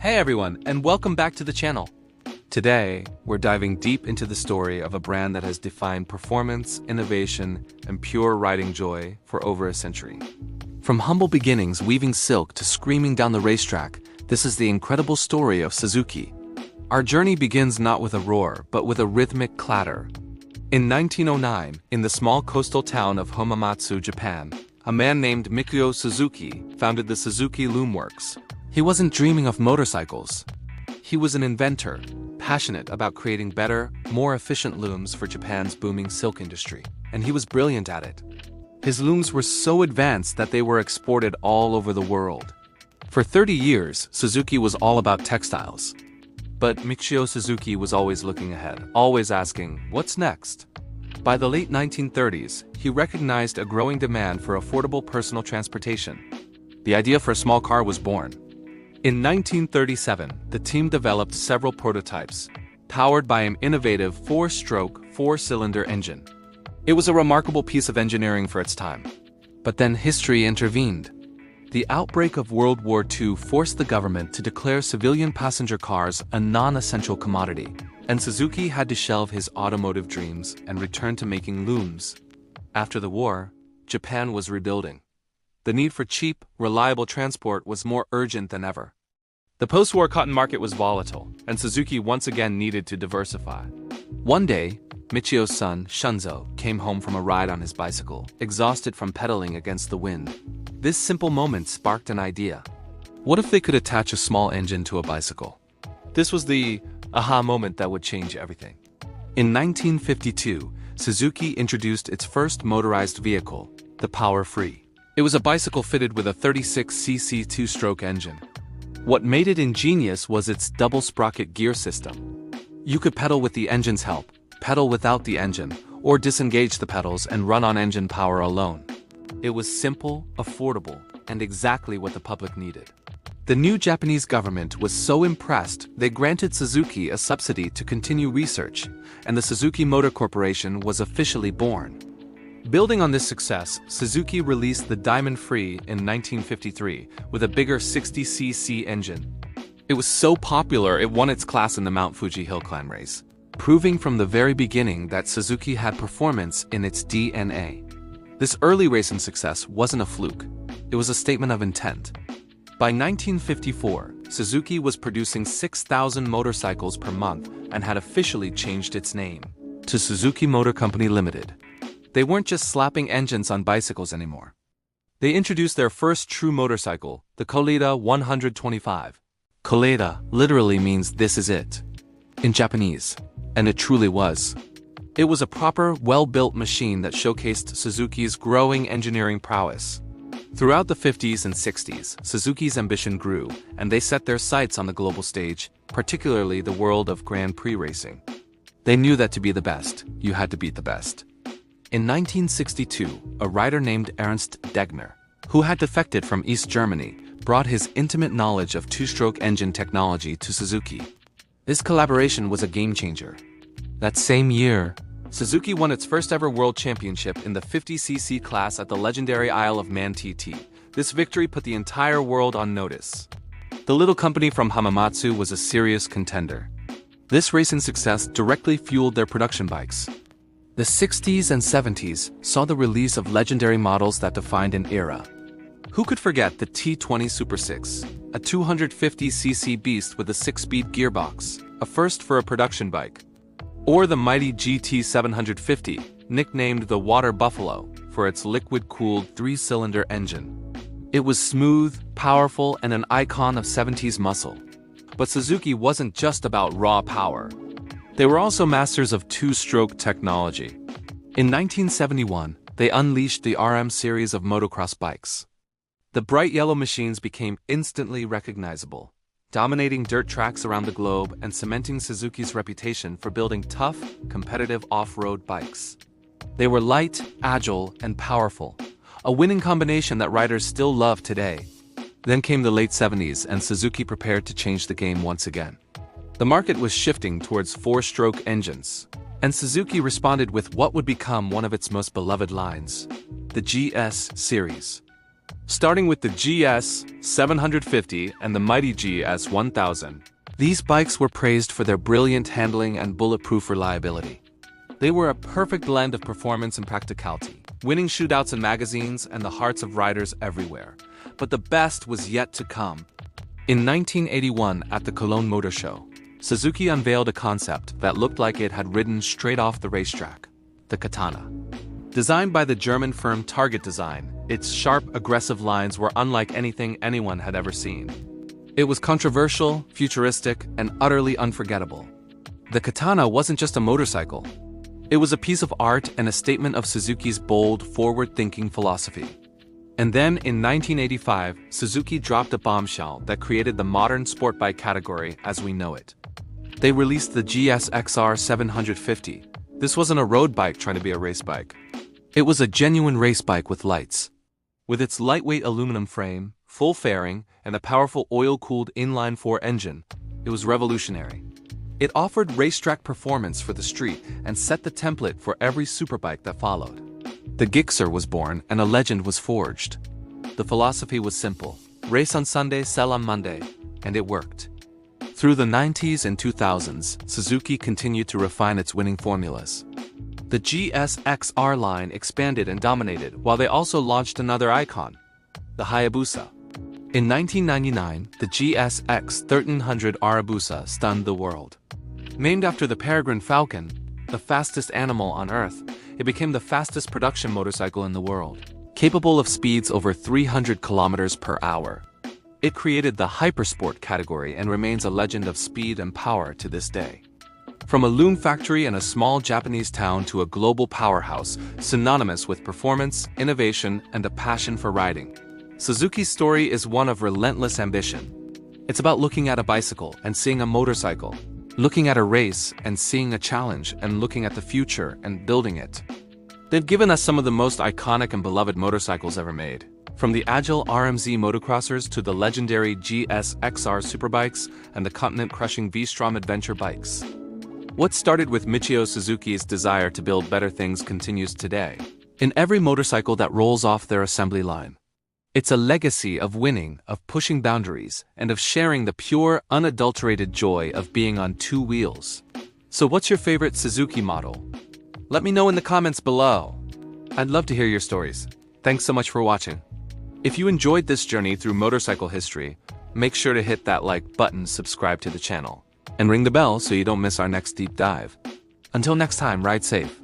Hey everyone, and welcome back to the channel. Today, we're diving deep into the story of a brand that has defined performance, innovation, and pure riding joy for over a century. From humble beginnings weaving silk to screaming down the racetrack, this is the incredible story of Suzuki. Our journey begins not with a roar, but with a rhythmic clatter. In 1909, in the small coastal town of Hamamatsu, Japan, a man named Mikio Suzuki founded the Suzuki Loom Works. He wasn't dreaming of motorcycles. He was an inventor, passionate about creating better, more efficient looms for Japan's booming silk industry, and he was brilliant at it. His looms were so advanced that they were exported all over the world. For 30 years, Suzuki was all about textiles. But Mikio Suzuki was always looking ahead, always asking, what's next? By the late 1930s, he recognized a growing demand for affordable personal transportation. The idea for a small car was born. In 1937, the team developed several prototypes, powered by an innovative 4-stroke, 4-cylinder engine. It was a remarkable piece of engineering for its time. But then history intervened. The outbreak of World War II forced the government to declare civilian passenger cars a non-essential commodity, and Suzuki had to shelve his automotive dreams and return to making looms. After the war, Japan was rebuilding. The need for cheap, reliable transport was more urgent than ever. The post-war cotton market was volatile, and Suzuki once again needed to diversify. One day, Michio's son, Shunzo, came home from a ride on his bicycle, exhausted from pedaling against the wind. This simple moment sparked an idea. What if they could attach a small engine to a bicycle? This was the aha moment that would change everything. In 1952, Suzuki introduced its first motorized vehicle, the Power Free. It was a bicycle fitted with a 36cc 2-stroke engine. What made it ingenious was its double-sprocket gear system. You could pedal with the engine's help, pedal without the engine, or disengage the pedals and run on engine power alone. It was simple, affordable, and exactly what the public needed. The new Japanese government was so impressed they granted Suzuki a subsidy to continue research, and the Suzuki Motor Corporation was officially born. Building on this success, Suzuki released the Diamond Free in 1953 with a bigger 60cc engine. It was so popular it won its class in the Mount Fuji Hill Climb race, proving from the very beginning that Suzuki had performance in its DNA. This early racing success wasn't a fluke. It was a statement of intent. By 1954, Suzuki was producing 6,000 motorcycles per month and had officially changed its name to Suzuki Motor Company Limited. They weren't just slapping engines on bicycles anymore. They introduced their first true motorcycle, the Koleida 125. Koleida literally means "this is it" in Japanese, and it truly was. It was a proper, well-built machine that showcased Suzuki's growing engineering prowess. Throughout the 50s and 60s, Suzuki's ambition grew, and they set their sights on the global stage, particularly the world of Grand Prix racing. They knew that to be the best, you had to beat the best. In 1962, a rider named Ernst Degner, who had defected from East Germany, brought his intimate knowledge of 2-stroke engine technology to Suzuki. This collaboration was a game-changer. That same year, Suzuki won its first ever world championship in the 50cc class at the legendary Isle of Man TT. This victory put the entire world on notice. The little company from Hamamatsu was a serious contender. This racing success directly fueled their production bikes. The 60s and 70s saw the release of legendary models that defined an era. Who could forget the T20 Super 6, a 250cc beast with a 6-speed gearbox, a first for a production bike? Or the mighty GT 750, nicknamed the Water Buffalo for its liquid-cooled 3-cylinder engine. It was smooth, powerful, and an icon of 70s muscle. But Suzuki wasn't just about raw power. They were also masters of 2-stroke technology. In 1971, they unleashed the RM series of motocross bikes. The bright yellow machines became instantly recognizable, dominating dirt tracks around the globe and cementing Suzuki's reputation for building tough, competitive off-road bikes. They were light, agile, and powerful, a winning combination that riders still love today. Then came the late 70s, and Suzuki prepared to change the game once again. The market was shifting towards 4-stroke engines, and Suzuki responded with what would become one of its most beloved lines, the GS series. starting with the GS 750 and the mighty GS 1000. These bikes were praised for their brilliant handling and bulletproof reliability. They were a perfect blend of performance and practicality, winning shootouts in magazines and the hearts of riders everywhere. But the best was yet to come. In 1981, at the Cologne Motor Show, Suzuki unveiled a concept that looked like it had ridden straight off the racetrack: the Katana. Designed by the German firm Target Design, its sharp, aggressive lines were unlike anything anyone had ever seen. It was controversial, futuristic, and utterly unforgettable. The Katana wasn't just a motorcycle. It was a piece of art and a statement of Suzuki's bold, forward-thinking philosophy. And then, in 1985, Suzuki dropped a bombshell that created the modern sport bike category as we know it. They released the GSXR 750. This wasn't a road bike trying to be a race bike. It was a genuine race bike with lights. With its lightweight aluminum frame, full fairing, and a powerful oil-cooled inline-4 engine, it was revolutionary. It offered racetrack performance for the street and set the template for every superbike that followed. The Gixxer was born and a legend was forged. The philosophy was simple: race on Sunday, sell on Monday, and it worked. Through the 90s and 2000s, Suzuki continued to refine its winning formulas. The GSXR line expanded and dominated, while they also launched another icon, the Hayabusa. In 1999, the GSX 1300 Hayabusa stunned the world. Named after the peregrine falcon, the fastest animal on Earth, it became the fastest production motorcycle in the world, capable of speeds over 300 kilometers per hour. It created the hypersport category and remains a legend of speed and power to this day. From a loom factory in a small Japanese town to a global powerhouse, synonymous with performance, innovation, and a passion for riding, Suzuki's story is one of relentless ambition. It's about looking at a bicycle and seeing a motorcycle, looking at a race and seeing a challenge, and looking at the future and building it. They've given us some of the most iconic and beloved motorcycles ever made. From the agile RMZ motocrossers to the legendary GSXR superbikes and the continent-crushing V-Strom adventure bikes. What started with Michio Suzuki's desire to build better things continues today, in every motorcycle that rolls off their assembly line. It's a legacy of winning, of pushing boundaries, and of sharing the pure, unadulterated joy of being on two wheels. So what's your favorite Suzuki model? Let me know in the comments below. I'd love to hear your stories. Thanks so much for watching. If you enjoyed this journey through motorcycle history, make sure to hit that like button, subscribe to the channel, and ring the bell so you don't miss our next deep dive. Until next time, ride safe.